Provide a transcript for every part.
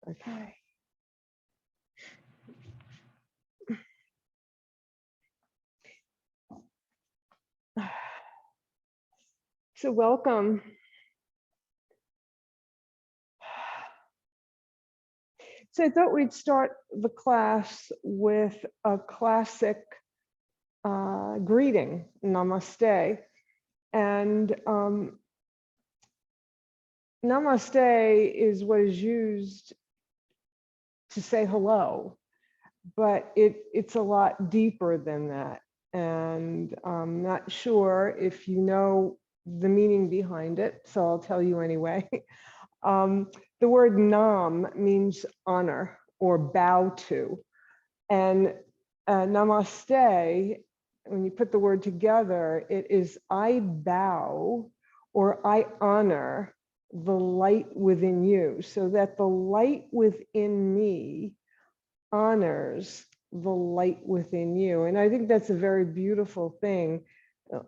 Okay. So welcome. So I thought we'd start the class with a classic greeting, Namaste. And Namaste is what is used to say hello, but it's a lot deeper than that. And I'm not sure if you know the meaning behind it, so I'll tell you anyway. The word nam means honor or bow to. And namaste, when you put the word together, it is I bow or I honor the light within you, so that the light within me honors the light within you. And I think that's a very beautiful thing.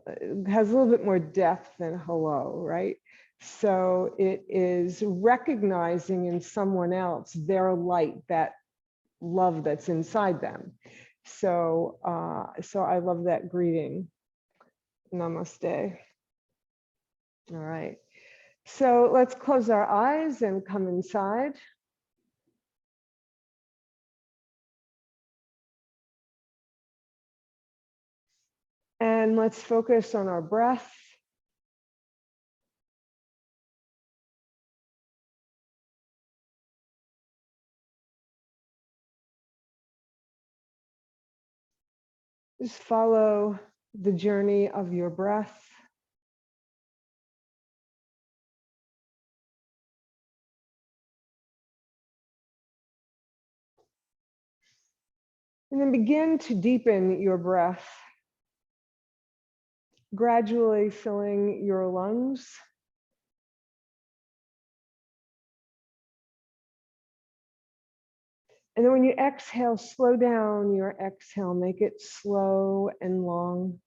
It has a little bit more depth than hello, right? So it is recognizing in someone else their light, that love that's inside them. So I love that greeting. Namaste. All right. So let's close our eyes and come inside. And let's focus on our breath. Just follow the journey of your breath. And then begin to deepen your breath, gradually filling your lungs. And then when you exhale, slow down your exhale, make it slow and long.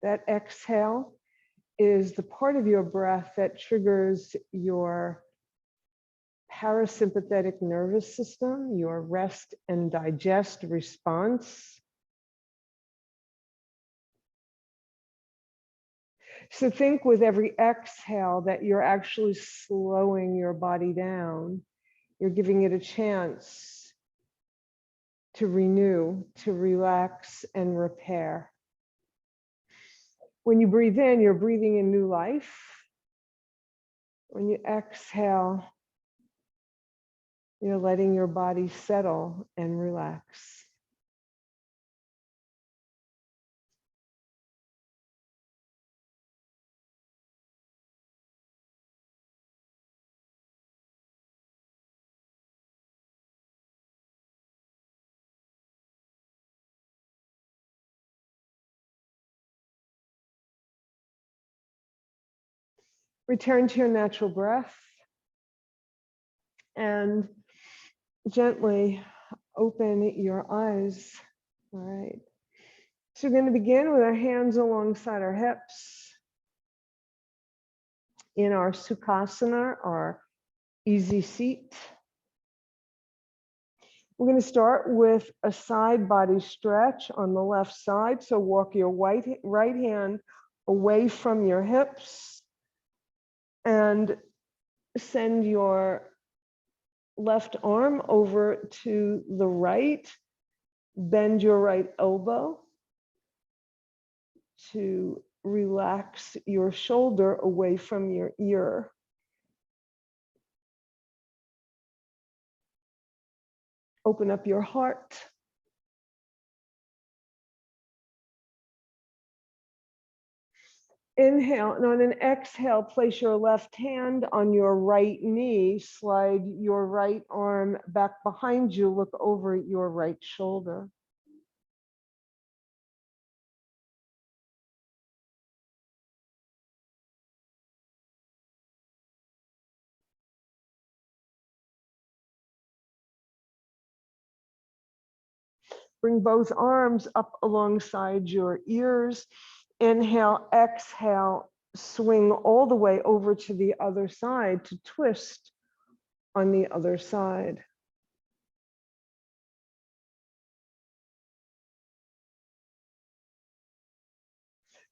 That exhale is the part of your breath that triggers your parasympathetic nervous system, your rest and digest response. So think with every exhale that you're actually slowing your body down. You're giving it a chance to renew, to relax and repair. When you breathe in, you're breathing in new life. When you exhale, you're letting your body settle and relax. Return to your natural breath and gently open your eyes. All right. So we're going to begin with our hands alongside our hips in our Sukhasana, our easy seat. We're going to start with a side body stretch on the left side. So walk your right hand away from your hips and send your left arm over to the right. Bend your right elbow to relax your shoulder away from your ear. Open up your heart. Inhale, and on an exhale, place your left hand on your right knee, slide your right arm back behind you, look over your right shoulder. Bring both arms up alongside your ears. Inhale, exhale, swing all the way over to the other side to twist on the other side.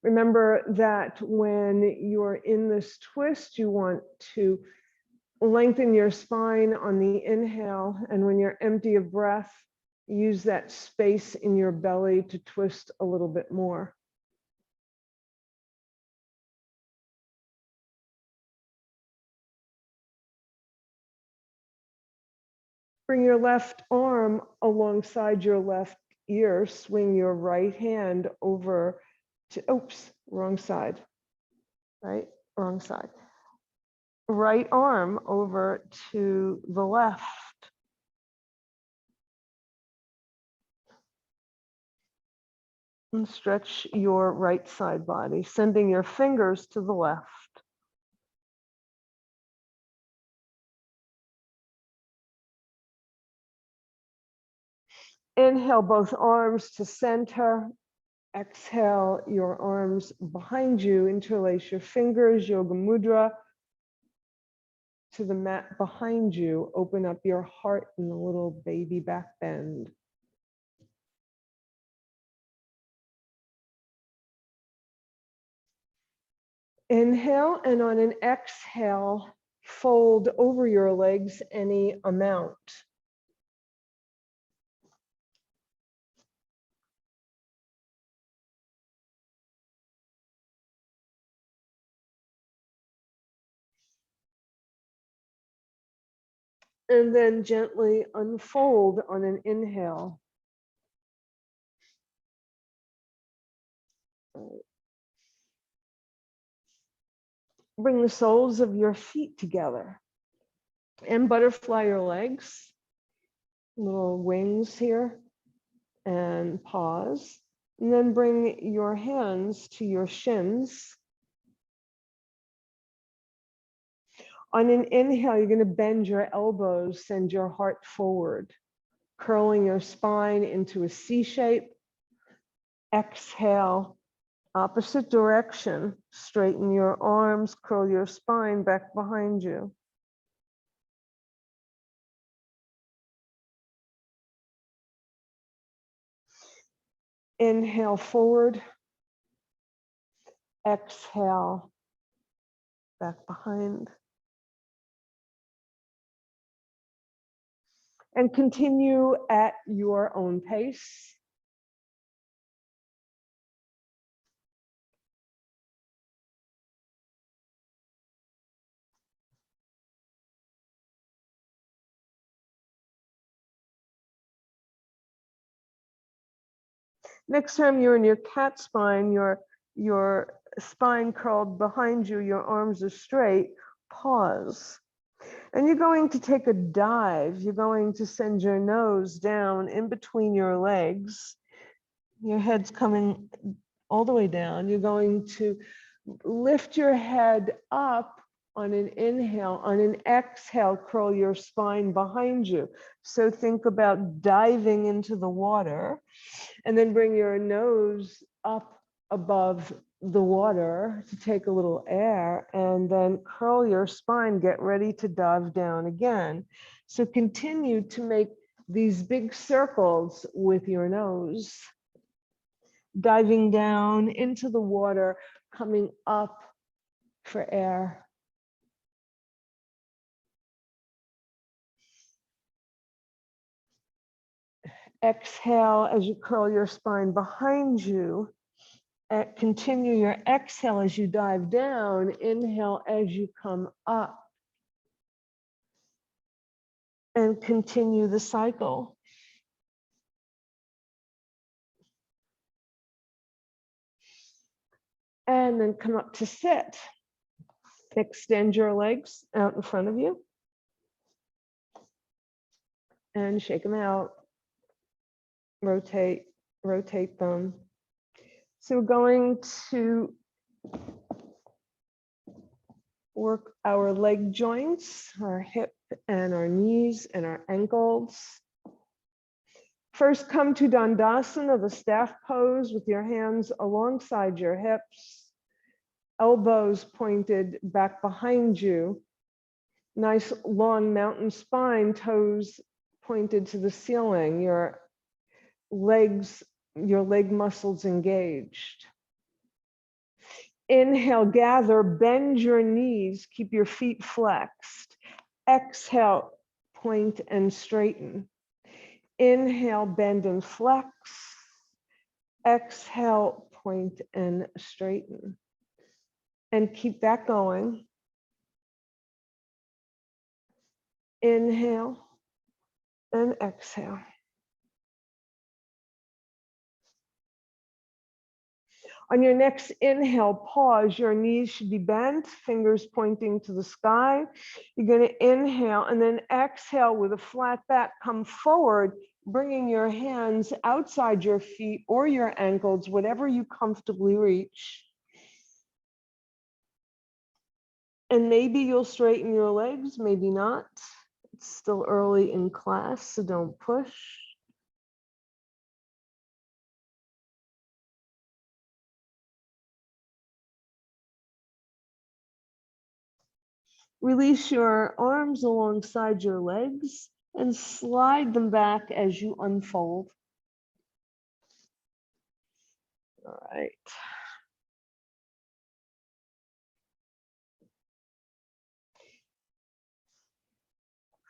Remember that when you're in this twist, you want to lengthen your spine on the inhale, and when you're empty of breath, use that space in your belly to twist a little bit more. Bring your left arm alongside your left ear. Swing your right hand over to, oops, wrong side, right? Wrong side. Right arm over to the left. And stretch your right side body, sending your fingers to the left. Inhale, both arms to center. Exhale, your arms behind you. Interlace your fingers, Yoga Mudra, to the mat behind you. Open up your heart in a little baby back bend. Inhale, and on an exhale, fold over your legs any amount. And then gently unfold on an inhale. Bring the soles of your feet together and butterfly your legs, little wings here, and pause. And then bring your hands to your shins. On an inhale, you're going to bend your elbows, send your heart forward, curling your spine into a C shape. Exhale, opposite direction, straighten your arms, curl your spine back behind you. Inhale forward, exhale, back behind. And continue at your own pace. Next time you're in your cat spine, your spine curled behind you, your arms are straight, pause. And you're going to take a dive. You're going to send your nose down in between your legs. Your head's coming all the way down. You're going to lift your head up on an inhale. On an exhale, curl your spine behind you. So think about diving into the water, and then bring your nose up above the water to take a little air, and then curl your spine, get ready to dive down again. So continue to make these big circles with your nose, diving down into the water, coming up for air. Exhale as you curl your spine behind you. Continue your exhale as you dive down. Inhale as you come up. And continue the cycle. And then come up to sit. Extend your legs out in front of you. And shake them out. Rotate them. So we're going to work our leg joints, our hip and our knees and our ankles. First, come to Dandasana, the staff pose, with your hands alongside your hips, elbows pointed back behind you. Nice long mountain spine, toes pointed to the ceiling, your leg muscles engaged. Inhale, gather, bend your knees, keep your feet flexed. Exhale, point and straighten. Inhale, bend and flex. Exhale, point and straighten. And keep that going. Inhale and exhale. On your next inhale, pause. Your knees should be bent, fingers pointing to the sky. You're going to inhale and then exhale with a flat back. Come forward, bringing your hands outside your feet or your ankles, whatever you comfortably reach. And maybe you'll straighten your legs, maybe not. It's still early in class, so don't push. Release your arms alongside your legs and slide them back as you unfold. All right.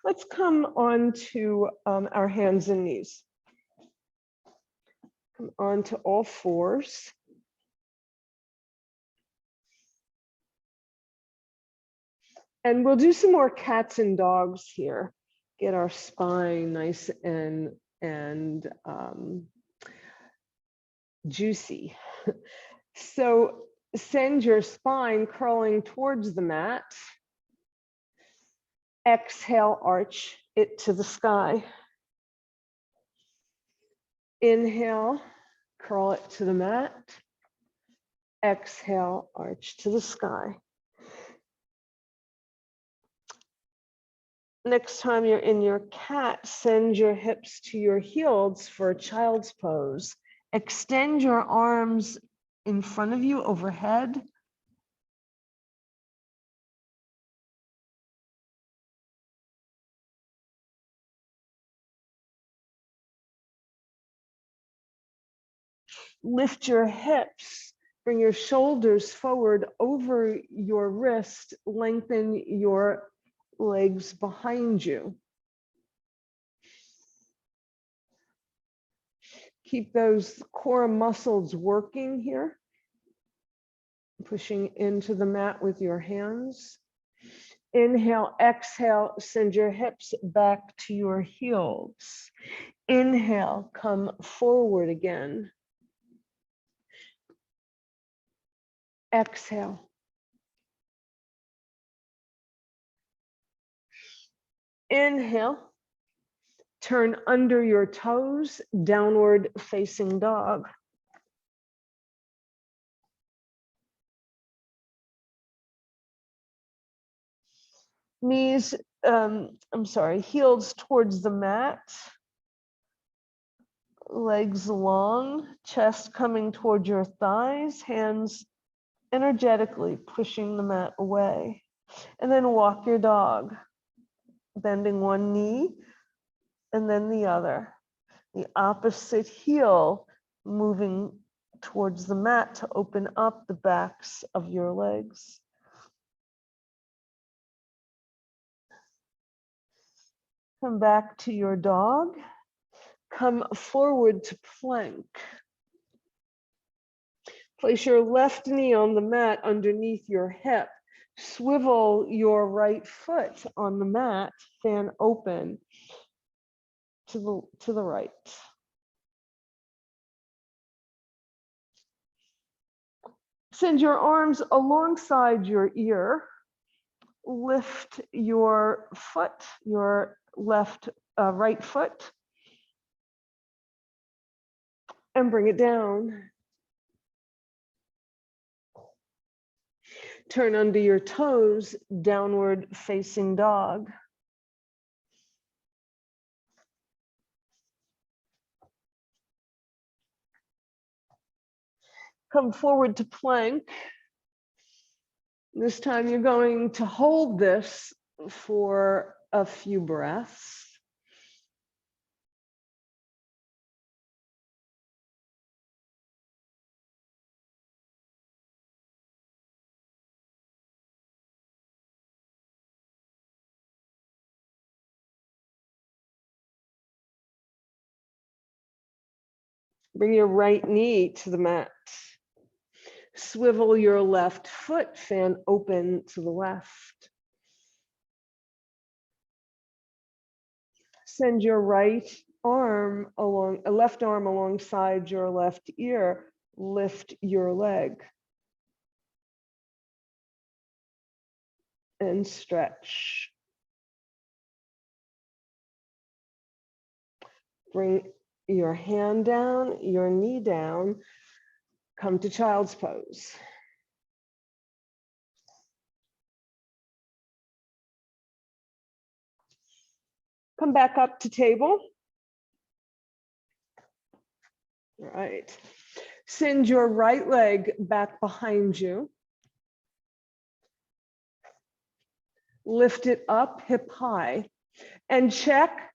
Let's come on to our hands and knees. Come on to all fours. And we'll do some more cats and dogs here. Get our spine nice and juicy. So send your spine curling towards the mat. Exhale, arch it to the sky. Inhale, curl it to the mat. Exhale, arch to the sky. Next time you're in your cat, send your hips to your heels for a child's pose. Extend your arms in front of you overhead. Lift your hips, bring your shoulders forward over your wrist, lengthen your legs behind you. Keep those core muscles working here. Pushing into the mat with your hands. Inhale, exhale, send your hips back to your heels. Inhale, come forward again. Exhale. Inhale, turn under your toes, downward facing dog. Knees, heels towards the mat. Legs long, chest coming toward your thighs, hands energetically pushing the mat away. And then walk your dog, bending one knee and then the other. The opposite heel moving towards the mat to open up the backs of your legs. Come back to your dog. Come forward to plank. Place your left knee on the mat underneath your hip. Swivel your right foot on the mat, fan open to the right. Send your arms alongside your ear. Lift your foot, your right foot, and bring it down. Turn under your toes, downward facing dog. Come forward to plank. This time you're going to hold this for a few breaths. Bring your right knee to the mat. Swivel your left foot, fan open to the left. Send your right arm along, left arm alongside your left ear. Lift your leg. And stretch. Bring your hand down, your knee down. Come to child's pose. Come back up to table. All right. Send your right leg back behind you. Lift it up hip high and check.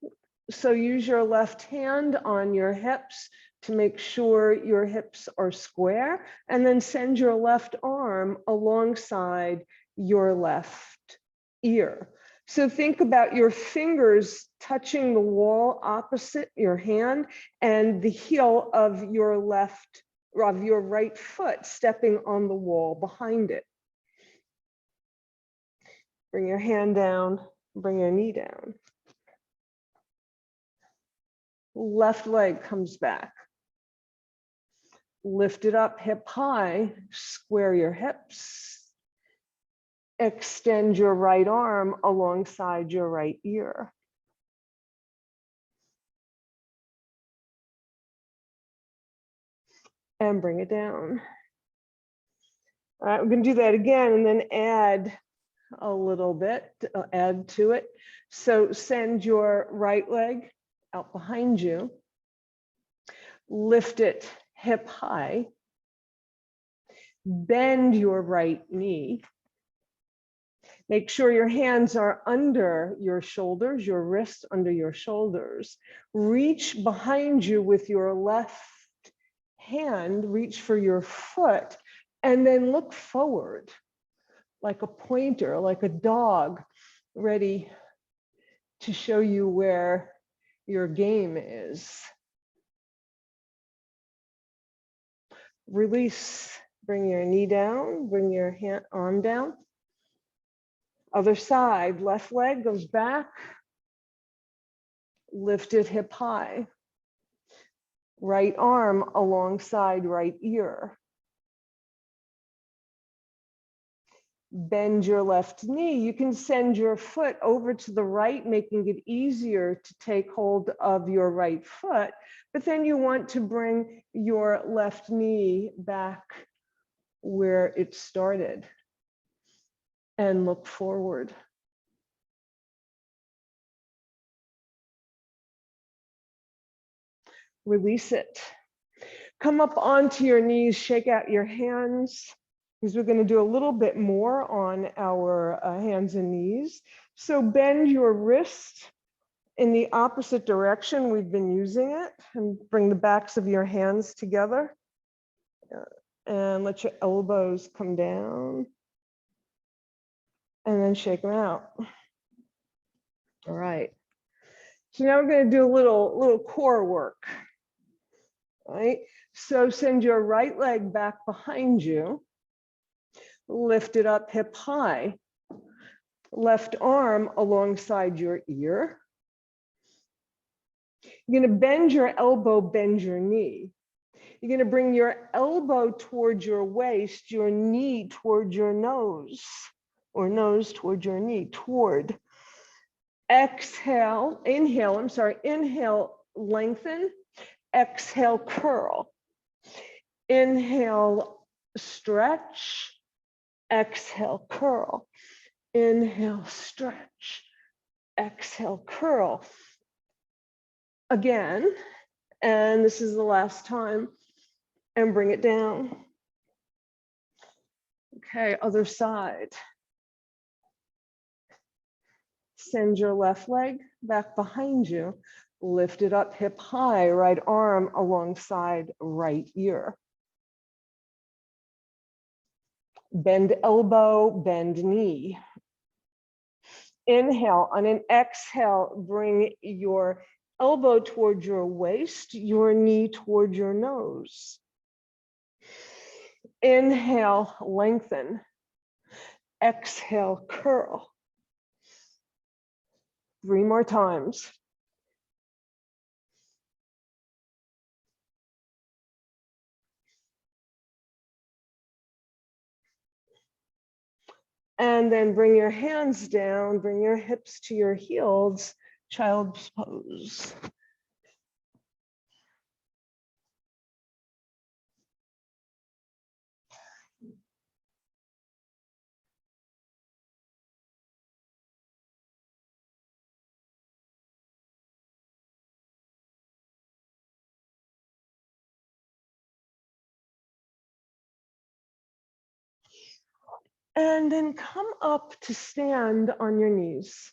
So use your left hand on your hips to make sure your hips are square, and then send your left arm alongside your left ear. So think about your fingers touching the wall opposite your hand and the heel of your right foot stepping on the wall behind it. Bring your hand down, bring your knee down. Left leg comes back. Lift it up hip high, square your hips. Extend your right arm alongside your right ear. And bring it down. All right, we're going to do that again and then add a little bit, add to it. So send your right leg out behind you. Lift it hip high. Bend your right knee. Make sure your hands are under your shoulders, your wrists under your shoulders. Reach behind you with your left hand, reach for your foot, and then look forward like a pointer, like a dog, ready to show you where your game is. Release, bring your knee down, bring your arm down. Other side, left leg goes back, lift it hip high. Right arm alongside right ear. Bend your left knee. You can send your foot over to the right, making it easier to take hold of your right foot. But then you want to bring your left knee back where it started and look forward. Release it. Come up onto your knees, shake out your hands, because we're going to do a little bit more on our hands and knees. So bend your wrist in the opposite direction we've been using it, and bring the backs of your hands together. And let your elbows come down. And then shake them out. All right. So now we're going to do a little core work. All right. So send your right leg back behind you. Lift it up hip high. Left arm alongside your ear. You're going to bend your elbow, bend your knee. You're going to bring your elbow towards your waist, your knee toward your nose, or nose toward your knee, toward. Exhale, inhale, inhale, lengthen. Exhale, curl. Inhale, stretch. Exhale, curl. Inhale, stretch. Exhale, curl. Again, and this is the last time, and bring it down. Okay, other side. Send your left leg back behind you. Lift it up hip high, right arm alongside right ear. Bend elbow, bend knee. Inhale. On an exhale, bring your elbow towards your waist, your knee towards your nose. Inhale, lengthen. Exhale, curl. 3 more times. And then bring your hands down, bring your hips to your heels, child's pose. And then come up to stand on your knees.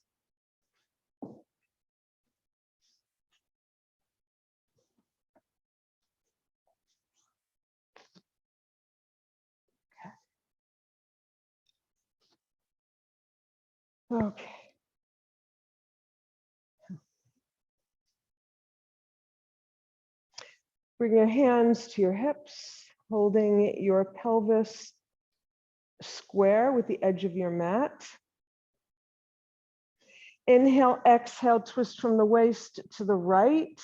Okay. Bring your hands to your hips, holding your pelvis square with the edge of your mat. Inhale, exhale, twist from the waist to the right.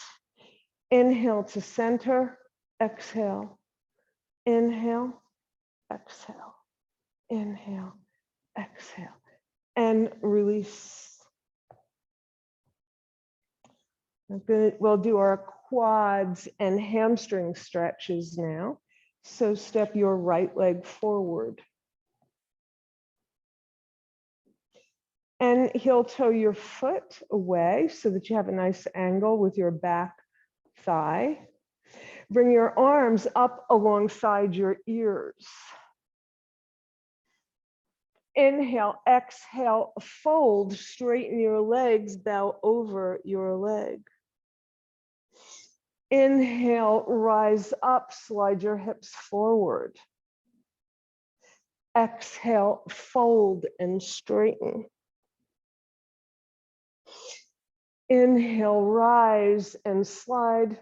Inhale to center, exhale. Inhale, exhale. Inhale, exhale. And release. We'll do our quads and hamstring stretches now. So step your right leg forward. And heel toe your foot away so that you have a nice angle with your back thigh. Bring your arms up alongside your ears. Inhale, exhale, fold, straighten your legs, bow over your leg. Inhale, rise up, slide your hips forward. Exhale, fold and straighten. Inhale, rise and slide.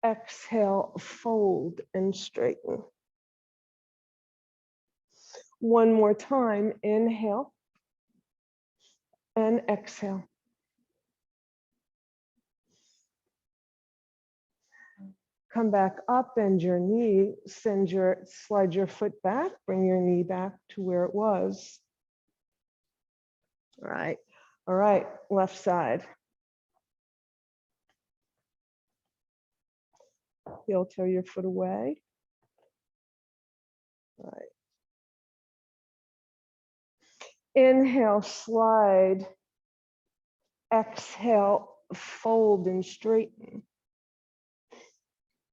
Exhale, fold and straighten. One more time, inhale and exhale. Come back up, bend your knee, slide your foot back, bring your knee back to where it was. All right, left side. Heel toe your foot away. All right. Inhale, slide. Exhale, fold and straighten.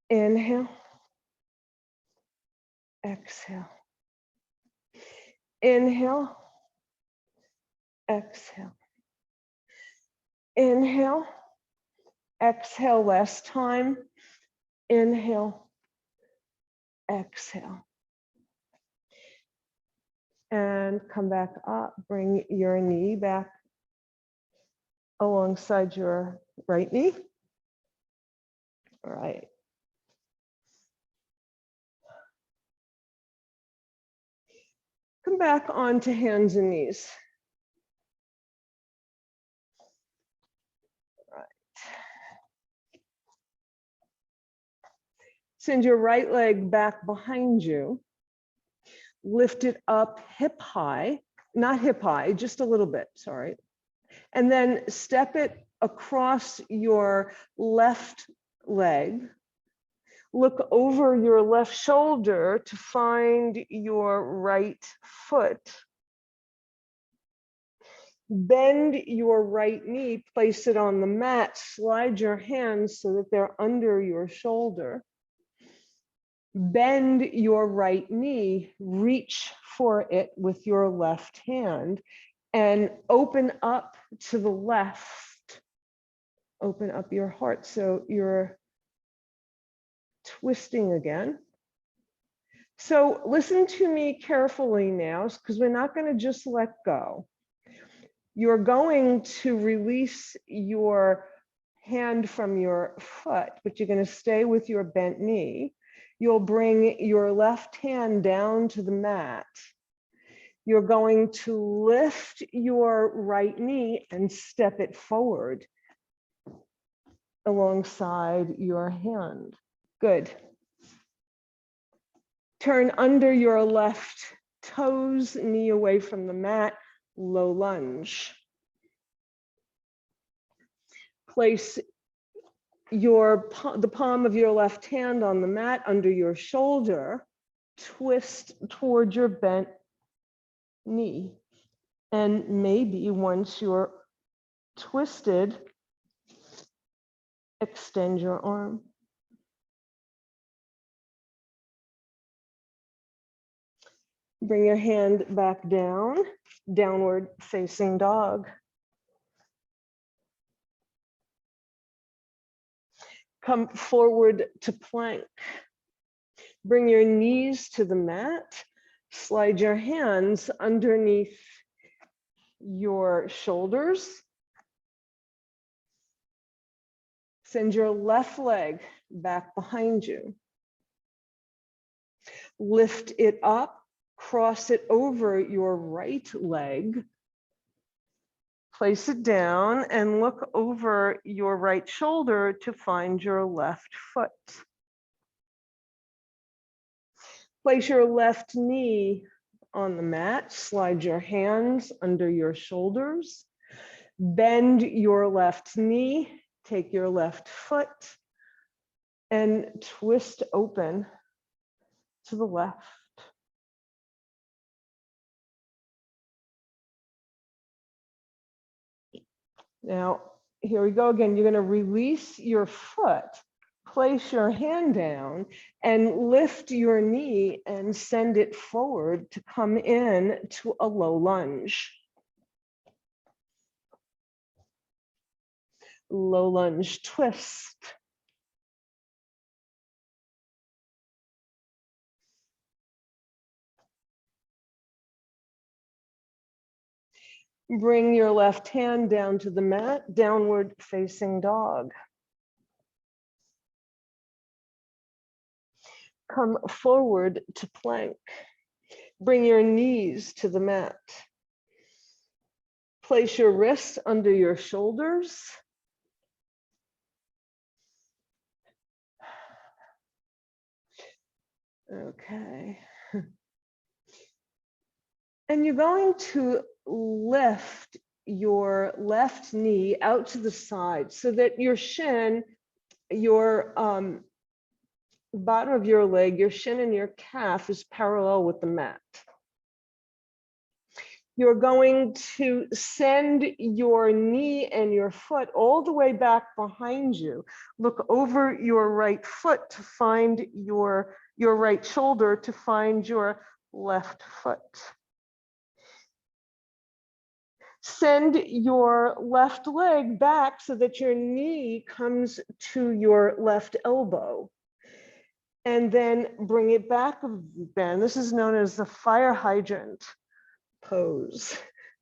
Inhale. Exhale. Inhale. Exhale. Inhale. Exhale, last time. Inhale. Exhale. And come back up. Bring your knee back alongside your right knee. All right. Come back onto hands and knees. All right. Send your right leg back behind you. Lift it up hip high, not hip high, just a little bit, sorry. And then step it across your left leg. Look over your left shoulder to find your right foot. Bend your right knee, place it on the mat, slide your hands so that they're under your shoulder. Bend your right knee, reach for it with your left hand, and open up to the left. Open up your heart. So you're twisting again. So listen to me carefully now, because we're not going to just let go. You're going to release your hand from your foot, but you're going to stay with your bent knee. You'll bring your left hand down to the mat. You're going to lift your right knee and step it forward alongside your hand. Good. Turn under your left toes, knee away from the mat, low lunge. Place the palm of your left hand on the mat under your shoulder, twist toward your bent knee. And maybe once you're twisted, extend your arm. Bring your hand back down, downward facing dog. Come forward to plank. Bring your knees to the mat. Slide your hands underneath your shoulders. Send your left leg back behind you. Lift it up, cross it over your right leg. Place it down and look over your right shoulder to find your left foot. Place your left knee on the mat. Slide your hands under your shoulders. Bend your left knee. Take your left foot and twist open to the left. Now, here we go again. You're going to release your foot, place your hand down, and lift your knee and send it forward to come in to a low lunge. Low lunge twist. Bring your left hand down to the mat, downward facing dog. Come forward to plank. Bring your knees to the mat. Place your wrists under your shoulders. Okay. And you're going to lift your left knee out to the side so that your shin, your bottom of your leg, your shin and your calf is parallel with the mat. You're going to send your knee and your foot all the way back behind you. Look over your right foot to find your right shoulder to find your left foot. Send your left leg back so that your knee comes to your left elbow. And then bring it back a bend. This is known as the fire hydrant pose.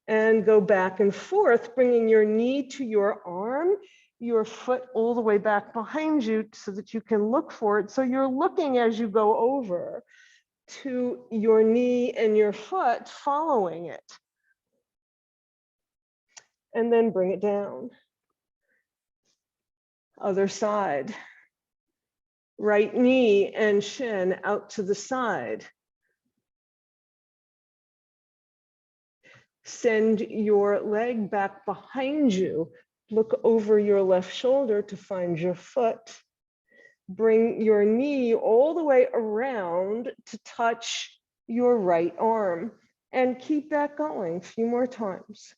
And go back and forth, bringing your knee to your arm, your foot all the way back behind you so that you can look for it. So you're looking as you go over to your knee and your foot, following it. And then bring it down. Other side. Right knee and shin out to the side. Send your leg back behind you. Look over your left shoulder to find your foot. Bring your knee all the way around to touch your right arm. And keep that going a few more times.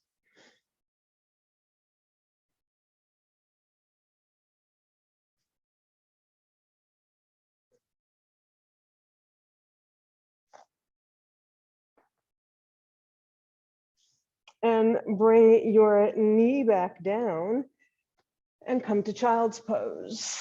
And bring your knee back down and come to child's pose.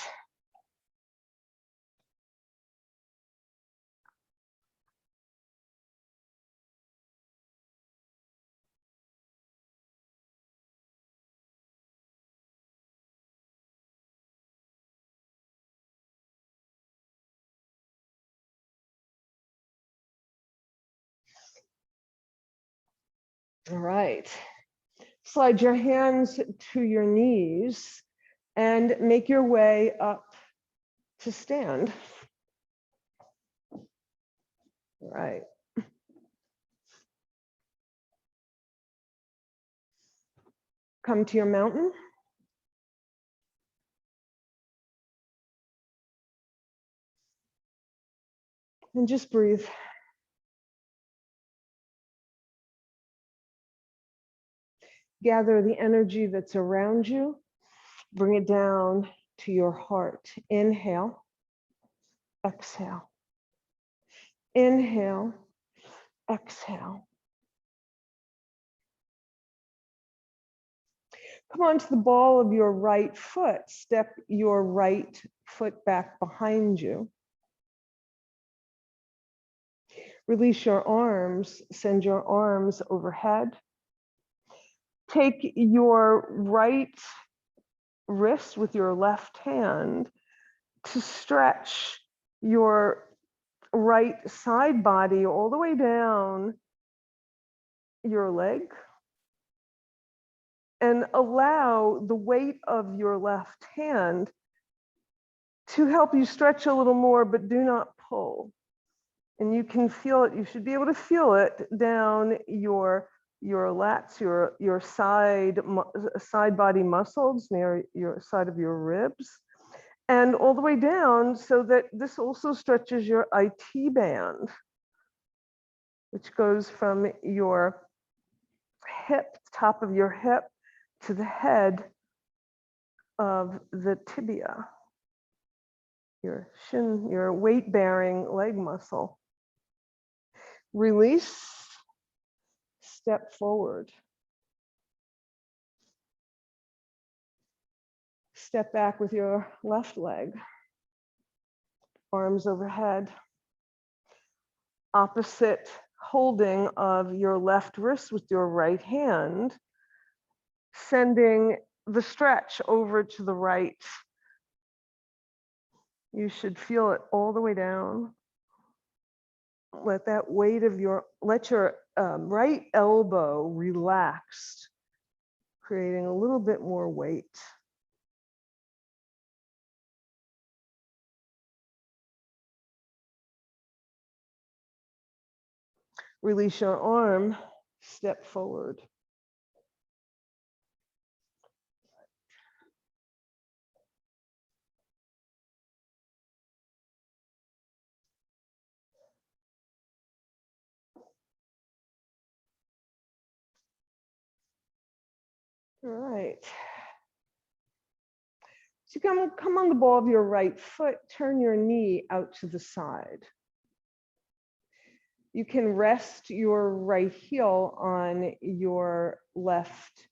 All right. Slide your hands to your knees and make your way up to stand. All right. Come to your mountain. And just breathe. Gather the energy that's around you. Bring it down to your heart. Inhale, exhale. Inhale, exhale. Come onto the ball of your right foot. Step your right foot back behind you. Release your arms. Send your arms overhead. Take your right wrist with your left hand to stretch your right side body all the way down your leg, and allow the weight of your left hand to help you stretch a little more, but do not pull. And you can feel it. You should be able to feel it down your lats, your side body muscles near your side of your ribs, and all the way down, so that this also stretches your IT band, which goes from your hip, top of your hip, to the head of the tibia, your shin, your weight-bearing leg muscle. Release, step forward. Step back with your left leg, arms overhead. Opposite holding of your left wrist with your right hand, sending the stretch over to the right. You should feel it all the way down. Let that weight of let your right elbow relax, creating a little bit more weight. Release your arm, step forward. All right. So come on the ball of your right foot, turn your knee out to the side. You can rest your right heel on your left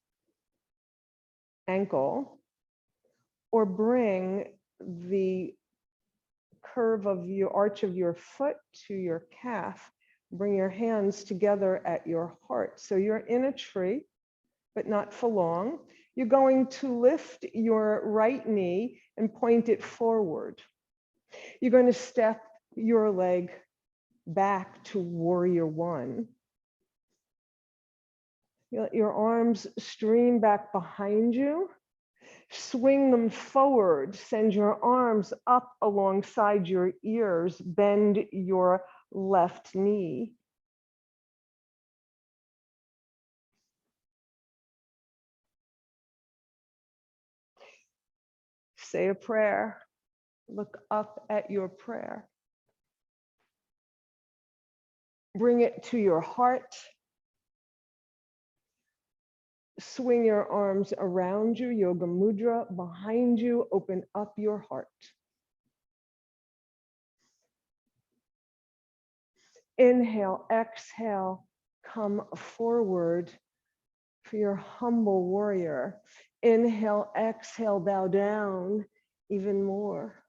ankle, or bring the curve of your arch of your foot to your calf. Bring your hands together at your heart. So you're in a tree, but not for long. You're going to lift your right knee and point it forward. You're going to step your leg back to warrior one. You let your arms stream back behind you. Swing them forward. Send your arms up alongside your ears. Bend your left knee. Say a prayer. Look up at your prayer. Bring it to your heart. Swing your arms around you, yoga mudra, behind you. Open up your heart. Inhale, exhale, come forward. for your humble warrior. Inhale, exhale, bow down even more.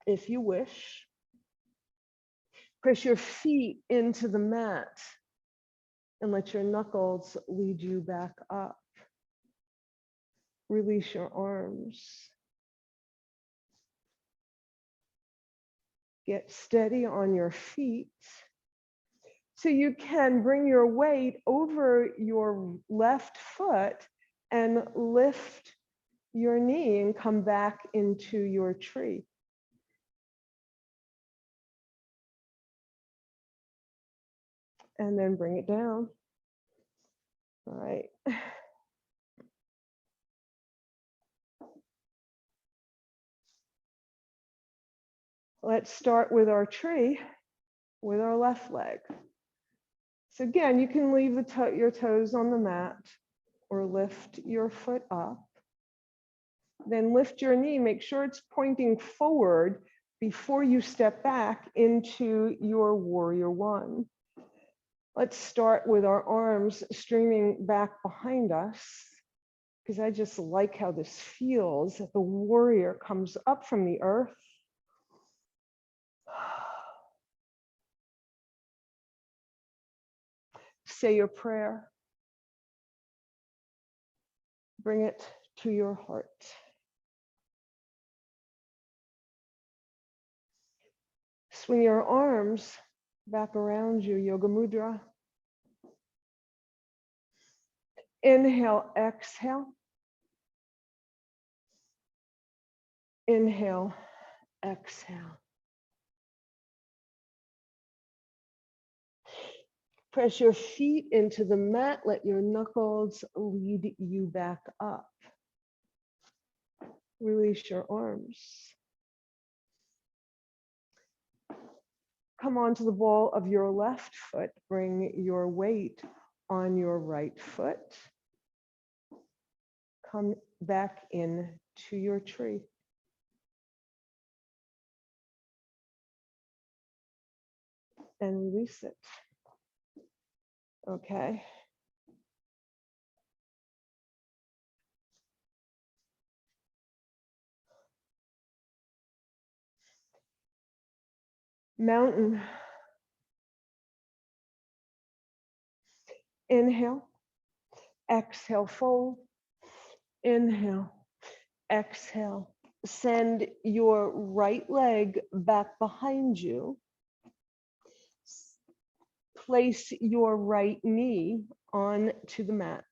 If you wish, press your feet into the mat and let your knuckles lead you back up. Release your arms. Get steady on your feet. So you can bring your weight over your left foot and lift your knee and come back into your tree. And then bring it down. All right. Let's start with our tree with our left leg. So again, you can leave your toes on the mat or lift your foot up. Then lift your knee, make sure it's pointing forward before you step back into your warrior one. Let's start with our arms streaming back behind us, because I just like how this feels, that the warrior comes up from the earth. Say your prayer. Bring it to your heart. Swing your arms back around you, Yoga Mudra. Inhale, exhale. Inhale, exhale. Press your feet into the mat. Let your knuckles lead you back up. Release your arms. Come onto the ball of your left foot. Bring your weight on your right foot. Come back in to your tree. And release it. Okay. Mountain. Inhale. Exhale, fold. Inhale. Exhale. Send your right leg back behind you. Place your right knee onto the mat.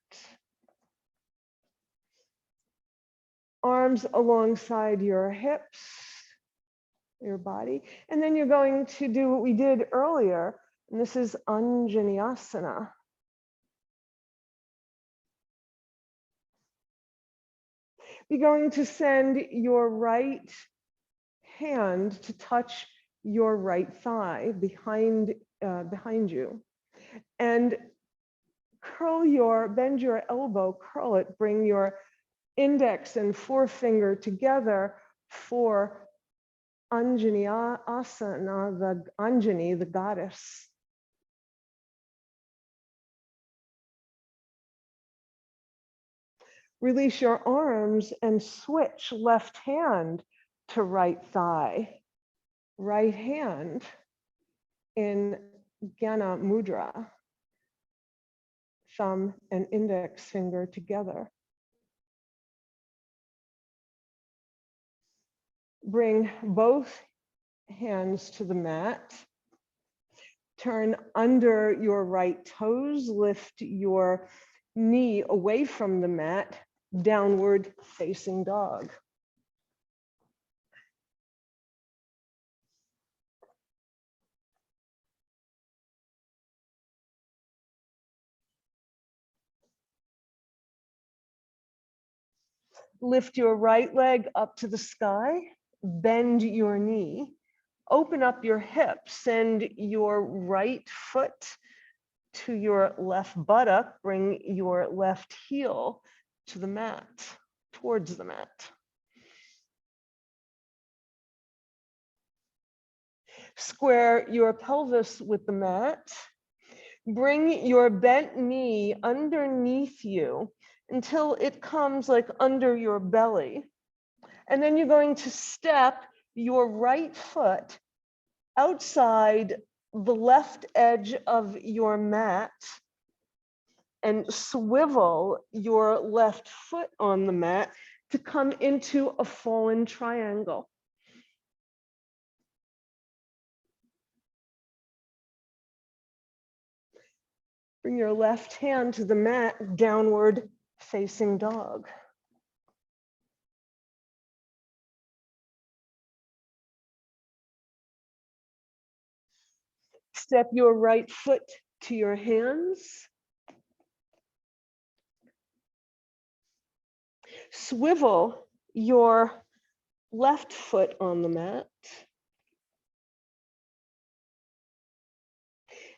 Arms alongside your hips, your body. And then you're going to do what we did earlier, and this is Anjaneyasana. You're going to send your right hand to touch your right thigh behind you, and bend your elbow, curl it, bring your index and forefinger together for Anjaneyasana, the Anjani, the goddess. Release your arms and switch left hand to right thigh. Right hand in Jnana Mudra. Thumb and index finger together. Bring both hands to the mat. Turn under your right toes. Lift your knee away from the mat. Downward facing dog. Lift your right leg up to the sky. Bend your knee. Open up your hips. Send your right foot to your left buttock. Bring your left heel to the mat, towards the mat. Square your pelvis with the mat. Bring your bent knee underneath you until it comes like under your belly. And then you're going to step your right foot outside the left edge of your mat and swivel your left foot on the mat to come into a fallen triangle. Bring your left hand to the mat, downward facing dog. Step your right foot to your hands. Swivel your left foot on the mat.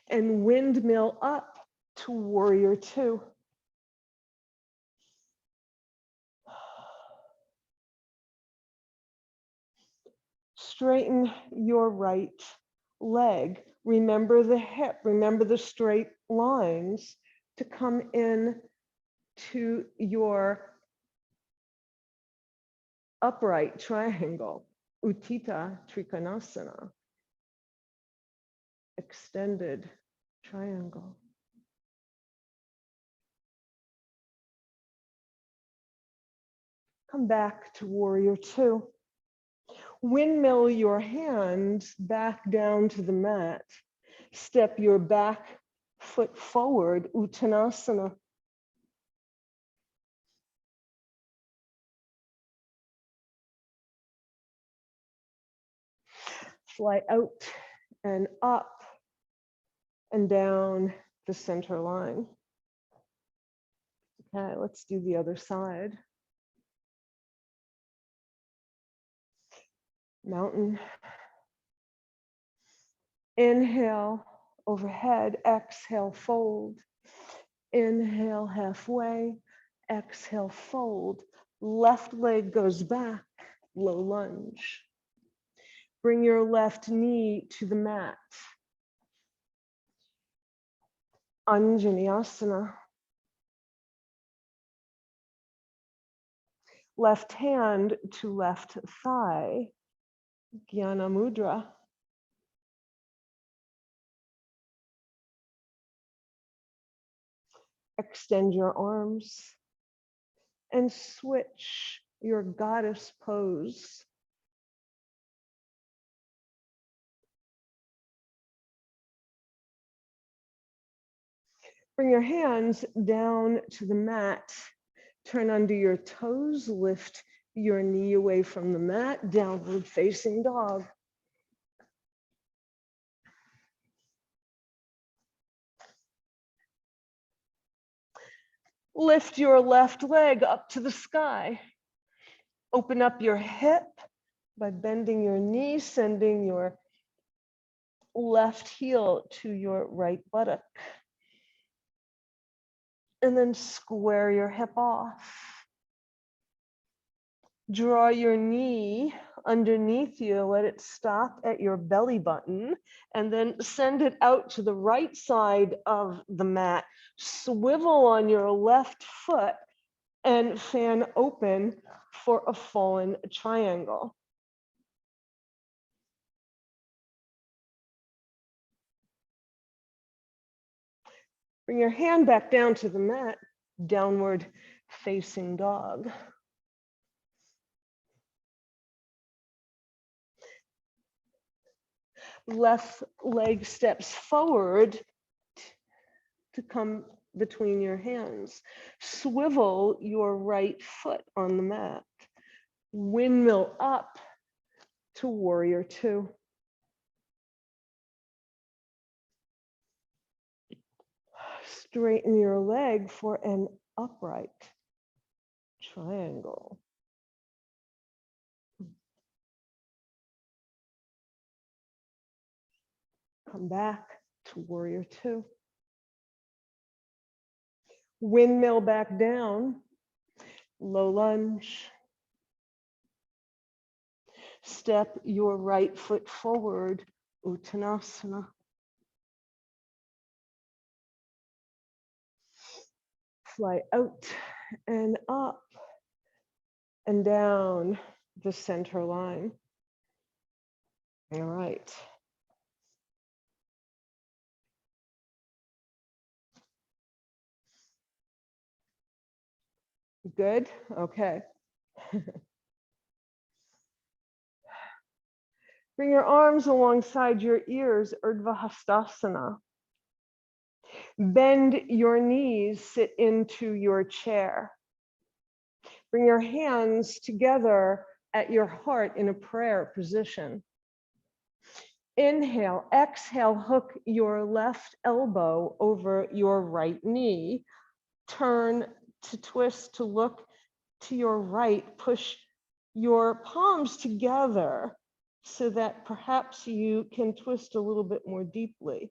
And windmill up to warrior two. Straighten your right leg. Remember the hip, remember the straight lines to come in to your upright triangle, Utthita Trikonasana, extended triangle. Come back to warrior two. Windmill your hands back down to the mat. Step your back foot forward, Uttanasana. Fly out and up and down the center line. Okay, let's do the other side. Mountain. Inhale overhead, exhale, fold. Inhale halfway, exhale, fold. Left leg goes back, low lunge. Bring your left knee to the mat. Anjaneyasana. Left hand to left thigh, Jnana Mudra. Extend your arms and switch your goddess pose. Bring your hands down to the mat. Turn under your toes, lift your knee away from the mat, downward facing dog. Lift your left leg up to the sky. Open up your hip by bending your knee, sending your left heel to your right buttock. And then square your hip off. Draw your knee underneath you, let it stop at your belly button, and then send it out to the right side of the mat. Swivel on your left foot and fan open for a fallen triangle. Bring your hand back down to the mat, downward facing dog. Left leg steps forward to come between your hands. Swivel your right foot on the mat. Windmill up to warrior two. Straighten your leg for an upright triangle. Come back to warrior two. Windmill back down, low lunge. Step your right foot forward, Uttanasana. Fly out and up and down the center line. All right. Good? Okay. Bring your arms alongside your ears, Urdhva Hastasana. Bend your knees, sit into your chair. Bring your hands together at your heart in a prayer position. Inhale, exhale, hook your left elbow over your right knee. Turn to twist to look to your right. Push your palms together so that perhaps you can twist a little bit more deeply.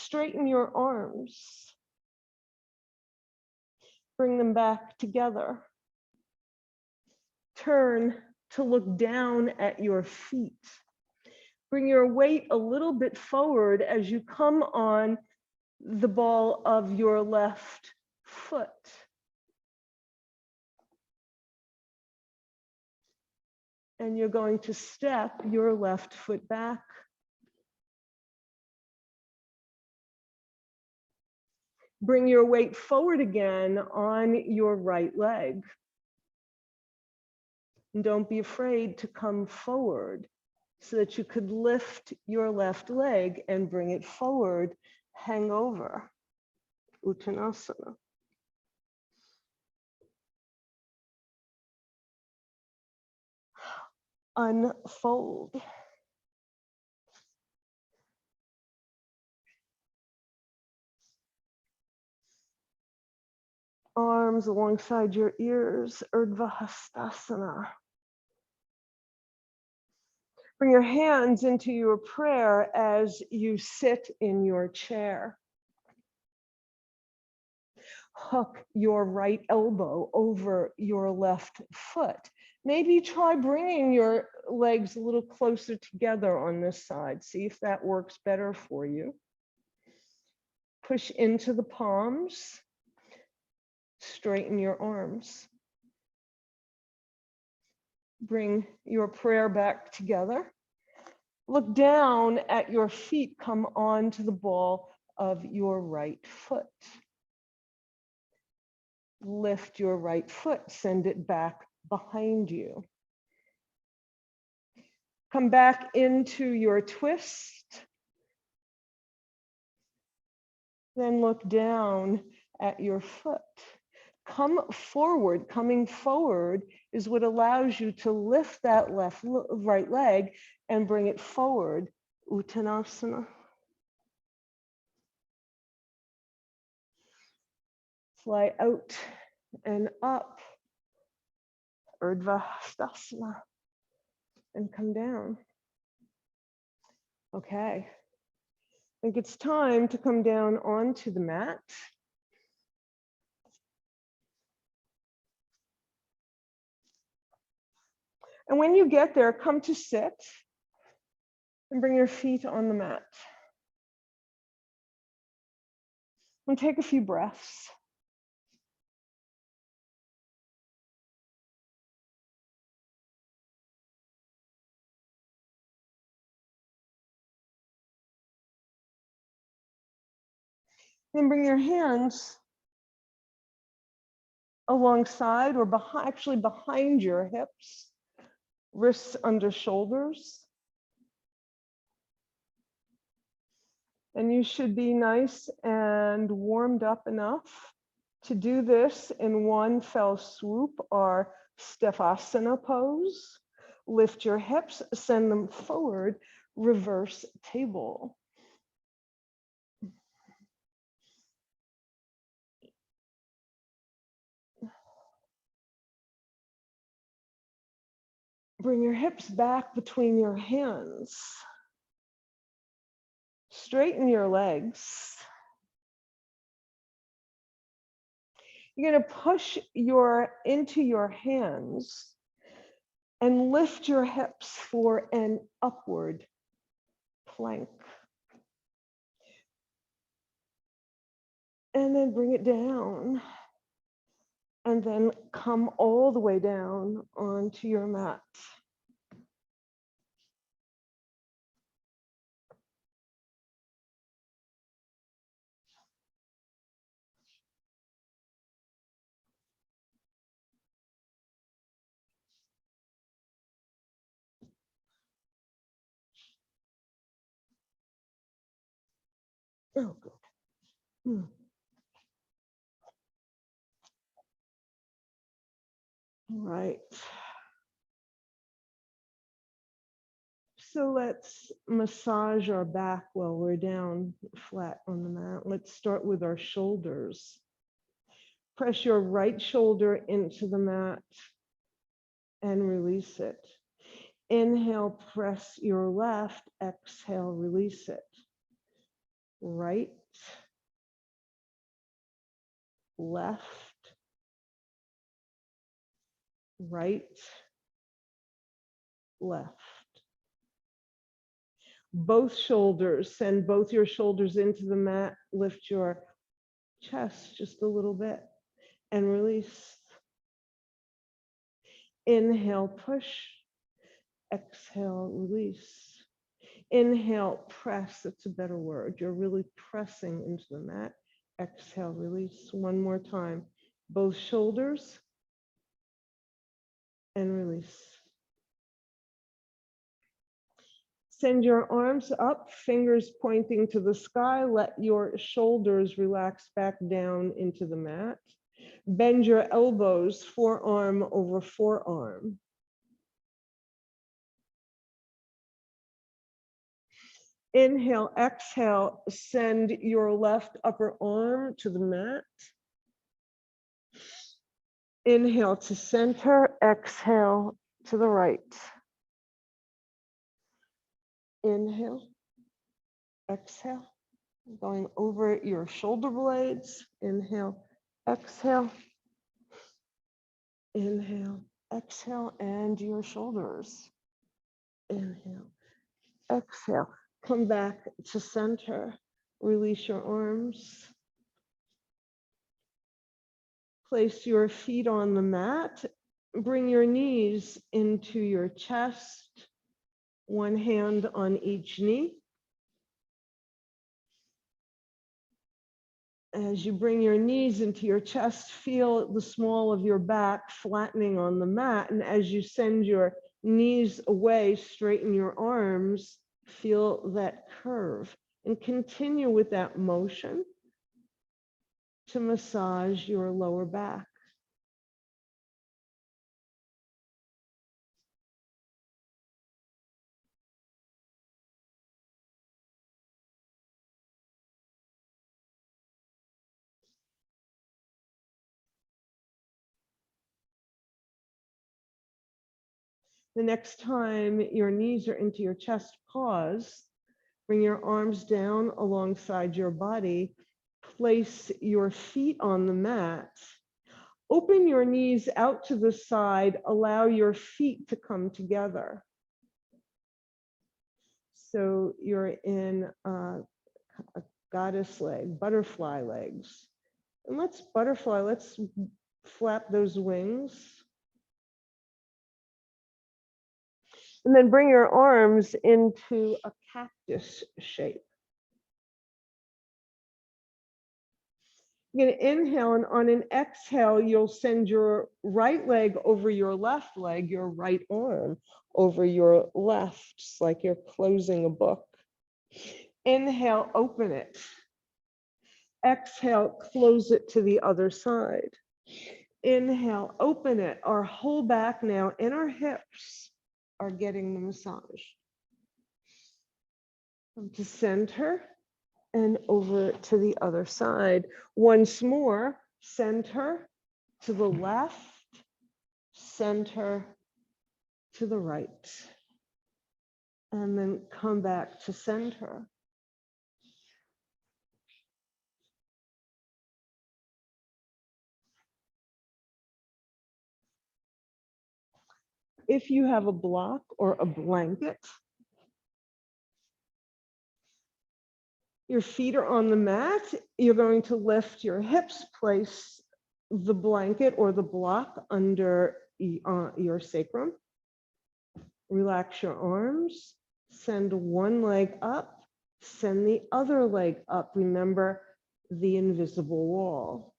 Straighten your arms. Bring them back together. Turn to look down at your feet. Bring your weight a little bit forward as you come on the ball of your left foot. And you're going to step your left foot back. Bring your weight forward again on your right leg. And don't be afraid to come forward so that you could lift your left leg and bring it forward, hang over, Uttanasana. Unfold. Arms alongside your ears, Urdhva Hastasana. Bring your hands into your prayer as you sit in your chair. Hook your right elbow over your left foot. Maybe try bringing your legs a little closer together on this side. See if that works better for you. Push into the palms. Straighten your arms. Bring your prayer back together. Look down at your feet. Come on to the ball of your right foot. Lift your right foot. Send it back behind you. Come back into your twist. Then look down at your foot. Come forward. Coming forward is what allows you to lift that right leg and bring it forward, Uttanasana. Fly out and up, Urdhva Hastasana, and come down. Okay, I think it's time to come down onto the mat. And when you get there, come to sit and bring your feet on the mat. And take a few breaths. Then bring your hands alongside or behind, actually behind your hips, wrists under shoulders. And you should be nice and warmed up enough to do this in one fell swoop, our Stefasana pose. Lift your hips, send them forward, reverse table. Bring your hips back between your hands. Straighten your legs. You're going to push into your hands and lift your hips for an upward plank. And then bring it down. And then come all the way down onto your mat. Oh, good. Hmm. All right. So let's massage our back while we're down flat on the mat. Let's start with our shoulders. Press your right shoulder into the mat and release it. Inhale, press your left. Exhale, release it. Right, left, right, left. Both shoulders, send both your shoulders into the mat. Lift your chest just a little bit and release. Inhale, push. Exhale, release. Inhale, press. That's a better word. You're really pressing into the mat. Exhale, release. One more time. Both shoulders and release. Send your arms up, fingers pointing to the sky. Let your shoulders relax back down into the mat. Bend your elbows, forearm over forearm. Inhale, exhale, send your left upper arm to the mat. Inhale to center, exhale to the right. Inhale, exhale, going over your shoulder blades. Inhale, exhale, inhale, exhale, and your shoulders. Inhale, exhale, come back to center. Release your arms. Place your feet on the mat. Bring your knees into your chest. One hand on each knee. As you bring your knees into your chest, feel the small of your back flattening on the mat. And as you send your knees away, straighten your arms, feel that curve. And continue with that motion to massage your lower back. The next time your knees are into your chest, pause. Bring your arms down alongside your body. Place your feet on the mat. Open your knees out to the side. Allow your feet to come together. So you're in a goddess leg, butterfly legs. And let's flap those wings. And then bring your arms into a cactus shape. You're going to inhale, and on an exhale, you'll send your right leg over your left leg, your right arm over your left, just like you're closing a book. Inhale, open it. Exhale, close it to the other side. Inhale, open it. Our whole back now and our hips are getting the massage. Come to center and over to the other side. Once more, center to the left, center to the right. And then come back to center. If you have a block or a blanket, Your feet are on the mat. You're going to lift your hips, place the blanket or the block under your sacrum. Relax your arms. Send one leg up. Send the other leg up. Remember the invisible wall.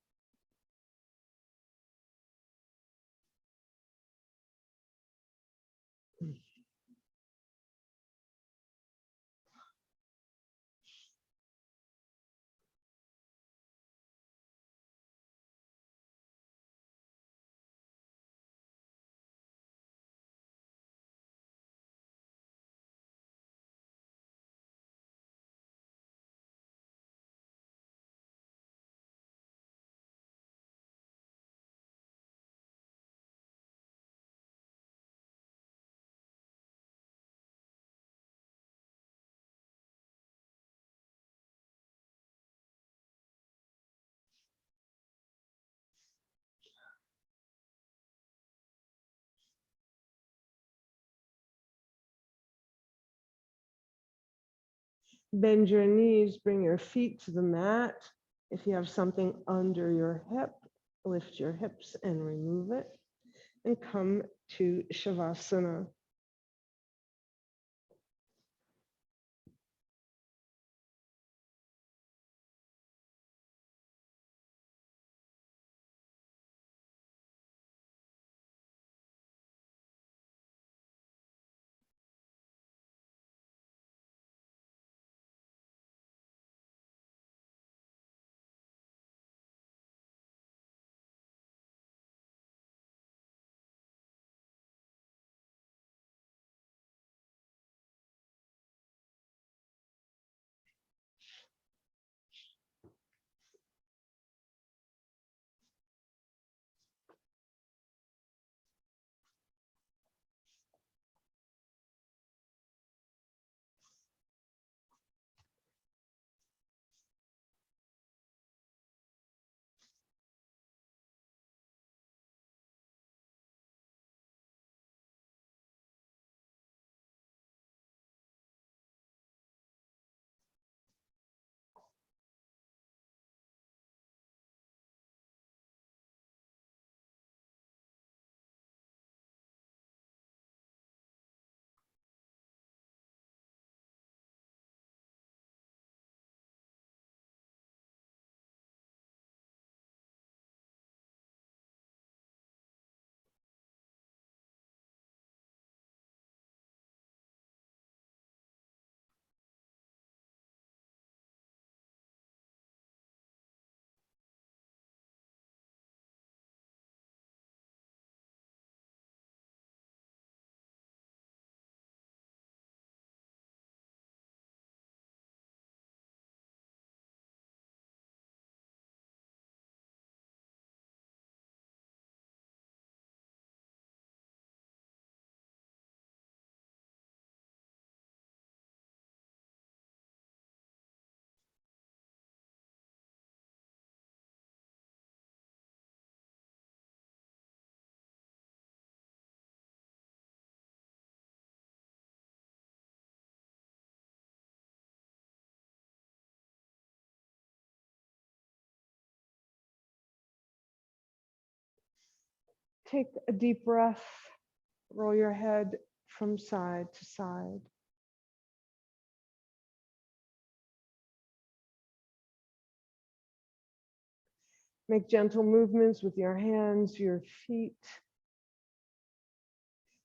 Bend your knees, bring your feet to the mat. If you have something under your hip, lift your hips and remove it. And come to Shavasana. Take a deep breath. Roll your head from side to side. Make gentle movements with your hands, your feet.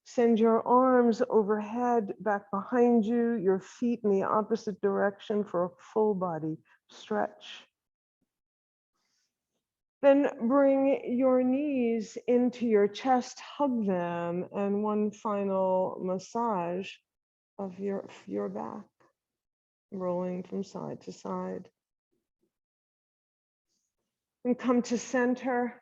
Send your arms overhead, back behind you, your feet in the opposite direction for a full body stretch. Then bring your knees into your chest, hug them, and one final massage of your back, rolling from side to side. And come to center.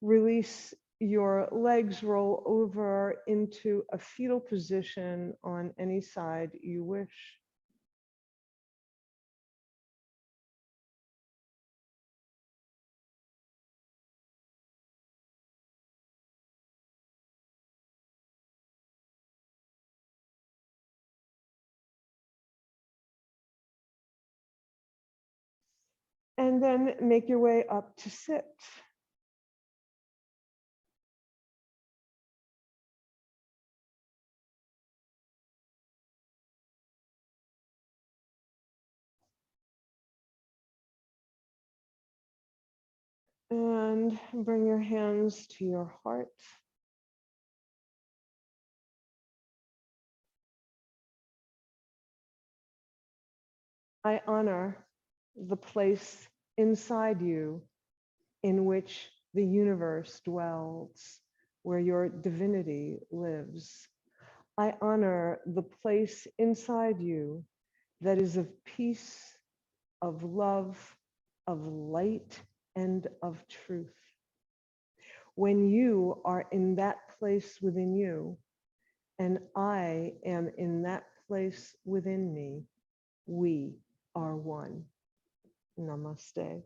Release your legs, roll over into a fetal position on any side you wish. And then make your way up to sit. And bring your hands to your heart. I honor the place inside you in which the universe dwells, where your divinity lives. I honor the place inside you that is of peace, of love, of light, and of truth. When you are in that place within you, and I am in that place within me, we are one. Namaste.